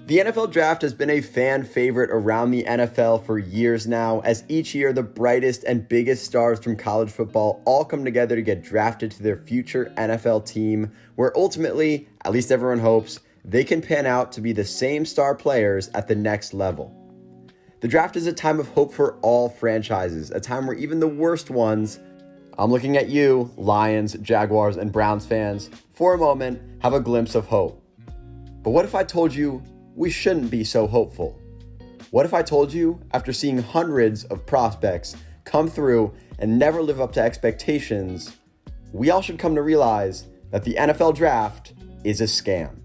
The NFL draft has been a fan favorite around the NFL for years now, as each year the brightest and biggest stars from college football all come together to get drafted to their future NFL team, where ultimately, at least everyone hopes, they can pan out to be the same star players at the next level. The draft is a time of hope for all franchises, a time where even the worst ones, I'm looking at you, Lions, Jaguars, and Browns fans, for a moment have a glimpse of hope. But what if I told you we shouldn't be so hopeful? What if I told you, after seeing hundreds of prospects come through and never live up to expectations, we all should come to realize that the NFL draft is a scam?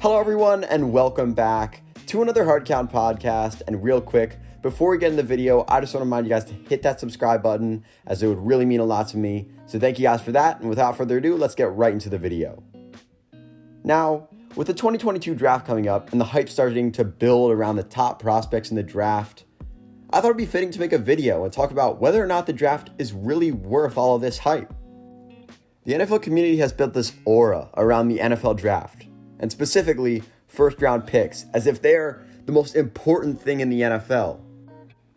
Hello everyone, and welcome back to another Hard Count podcast. And real quick, before we get in the video, I just want to remind you guys to hit that subscribe button, as it would really mean a lot to me. So thank you guys for that, and without further ado, let's get right into the video. Now, with the 2022 draft coming up and the hype starting to build around the top prospects in the draft, I thought it'd be fitting to make a video and talk about whether or not the draft is really worth all of this hype. The NFL community has built this aura around the NFL draft, and specifically first-round picks, as if they're the most important thing in the NFL.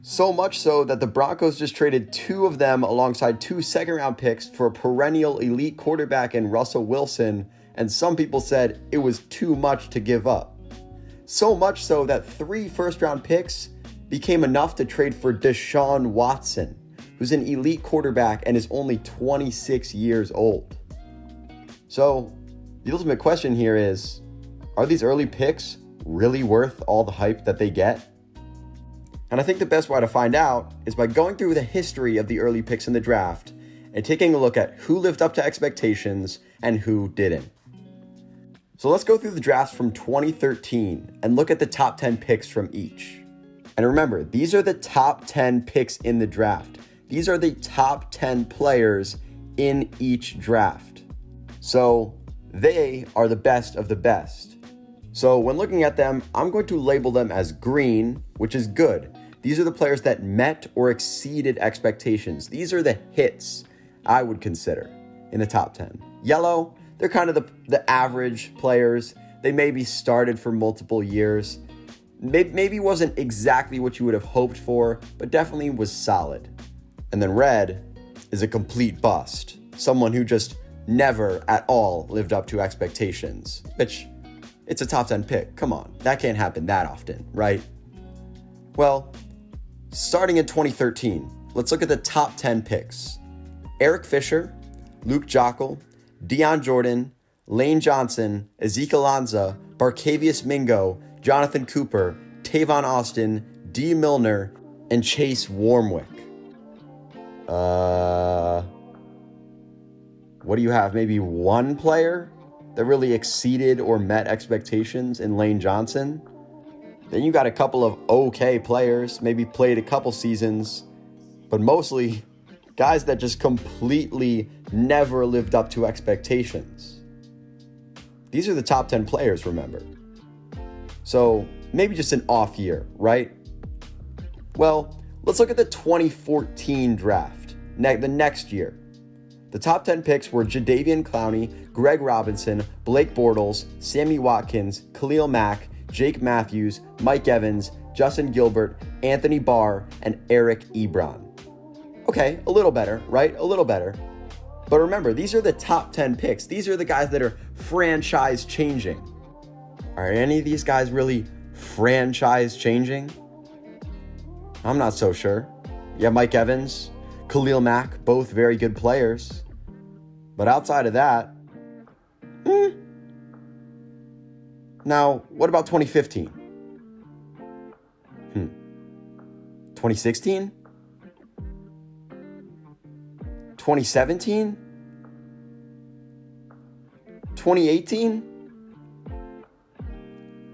So much so that the Broncos just traded two of them alongside two second-round picks for a perennial elite quarterback in Russell Wilson, and some people said it was too much to give up. So much so that 3 first-round picks became enough to trade for Deshaun Watson, who's an elite quarterback and is only 26 years old. So, the ultimate question here is, are these early picks really worth all the hype that they get? And I think the best way to find out is by going through the history of the early picks in the draft and taking a look at who lived up to expectations and who didn't. So let's go through the drafts from 2013 and look at the top 10 picks from each. And remember, these are the top 10 picks in the draft. These are the top 10 players in each draft. So they are the best of the best. So when looking at them, I'm going to label them as green, which is good. These are the players that met or exceeded expectations. These are the hits I would consider in the top 10. Yellow, they're kind of the average players. They maybe started for multiple years. Maybe wasn't exactly what you would have hoped for, but definitely was solid. And then red is a complete bust. Someone who just never at all lived up to expectations, which it's a top 10 pick. Come on, that can't happen that often, right? Well, starting in 2013, let's look at the top 10 picks. Eric Fisher, Luke Joeckel, Dion Jordan, Lane Johnson, Ezekiel Ansah, Barkevious Mingo, Jonathan Cooper, Tavon Austin, Dee Milner, and Chase Warmwick. What do you have? Maybe one player that really exceeded or met expectations in Lane Johnson? Then you got a couple of okay players, maybe played a couple seasons, but mostly guys that just completely never lived up to expectations. These are the top 10 players, remember. So maybe just an off year, right? Well, let's look at the 2014 draft, the next year. The top 10 picks were Jadeveon Clowney, Greg Robinson, Blake Bortles, Sammy Watkins, Khalil Mack, Jake Matthews, Mike Evans, Justin Gilbert, Anthony Barr, and Eric Ebron. Okay, a little better, right? A little better. But remember, these are the top 10 picks. These are the guys that are franchise changing. Are any of these guys really franchise changing? I'm not so sure. Yeah, Mike Evans, Khalil Mack, both very good players. But outside of that, Now, what about 2015? 2016? 2017? 2018?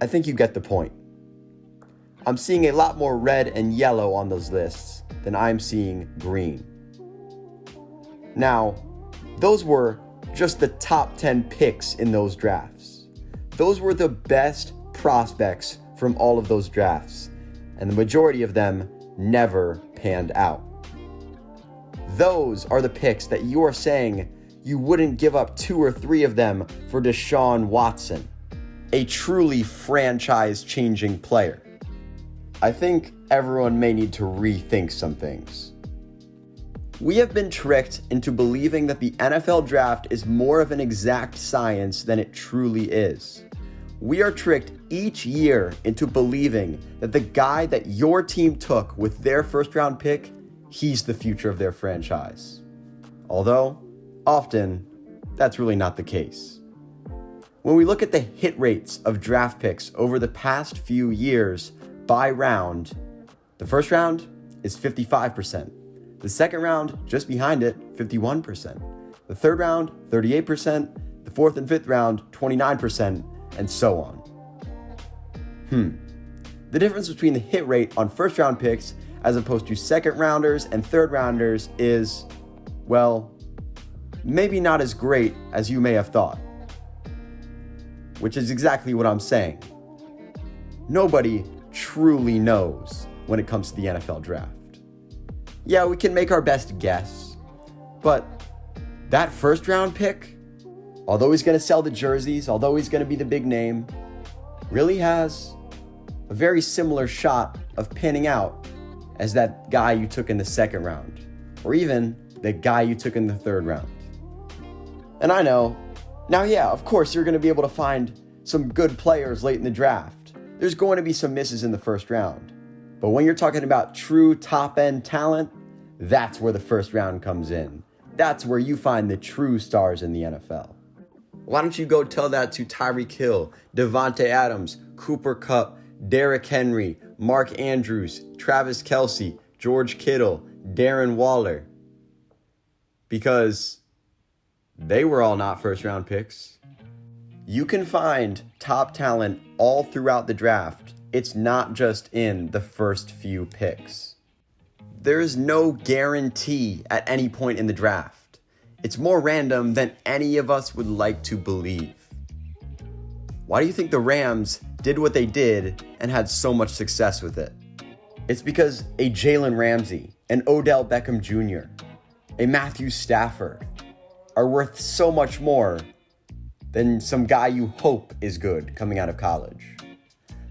I think you get the point. I'm seeing a lot more red and yellow on those lists than I'm seeing green. Now, those were just the top 10 picks in those drafts. Those were the best prospects from all of those drafts, and the majority of them never panned out. Those are the picks that you are saying you wouldn't give up 2 or 3 of them for Deshaun Watson. a truly franchise-changing player. I think everyone may need to rethink some things. We have been tricked into believing that the NFL draft is more of an exact science than it truly is. We are tricked each year into believing that the guy that your team took with their first-round pick, he's the future of their franchise. Although, often, that's really not the case. When we look at the hit rates of draft picks over the past few years by round, the first round is 55%. The second round, just behind it, 51%. The third round, 38%. The fourth and fifth round, 29%, and so on. The difference between the hit rate on first round picks as opposed to second rounders and third rounders is, well, maybe not as great as you may have thought. Which is exactly what I'm saying. Nobody truly knows when it comes to the NFL draft. Yeah, we can make our best guess, but that first round pick, although he's going to sell the jerseys, although he's going to be the big name, really has a very similar shot of panning out as that guy you took in the second round, or even the guy you took in the third round. And I know, now yeah, of course you're going to be able to find some good players late in the draft. There's going to be some misses in the first round. But when you're talking about true top-end talent, that's where the first round comes in. That's where you find the true stars in the NFL. Why don't you go tell that to Tyreek Hill, Davante Adams, Cooper Kupp, Derrick Henry, Mark Andrews, Travis Kelce, George Kittle, Darren Waller? Because they were all not first-round picks. You can find top talent all throughout the draft. It's not just in the first few picks. There is no guarantee at any point in the draft. It's more random than any of us would like to believe. Why do you think the Rams did what they did and had so much success with it? It's because a Jalen Ramsey, an Odell Beckham Jr., a Matthew Stafford are worth so much more than some guy you hope is good coming out of college.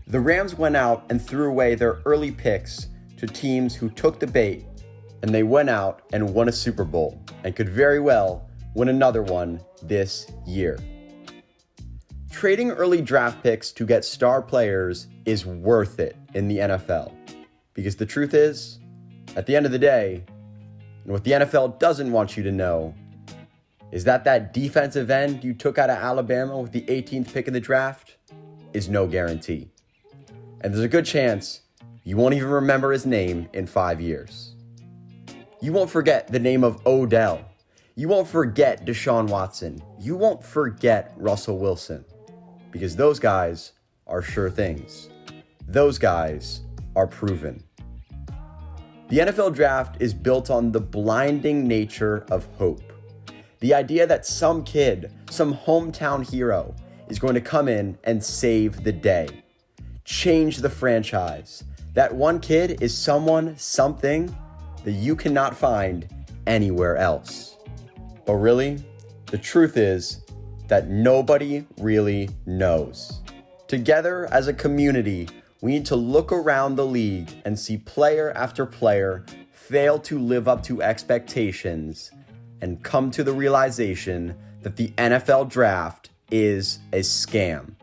The Rams went out and threw away their early picks to teams who took the bait, and they went out and won a Super Bowl and could very well win another one this year. Trading early draft picks to get star players is worth it in the NFL, because the truth is, at the end of the day, and what the NFL doesn't want you to know is that defensive end you took out of Alabama with the 18th pick in the draft is no guarantee. And there's a good chance you won't even remember his name in 5 years. You won't forget the name of Odell. You won't forget Deshaun Watson. You won't forget Russell Wilson. Because those guys are sure things. Those guys are proven. The NFL draft is built on the blinding nature of hope. The idea that some kid, some hometown hero, is going to come in and save the day. Change the franchise. That one kid is someone, something that you cannot find anywhere else. But really, the truth is that nobody really knows. Together as a community, we need to look around the league and see player after player fail to live up to expectations and come to the realization that the NFL draft is a scam.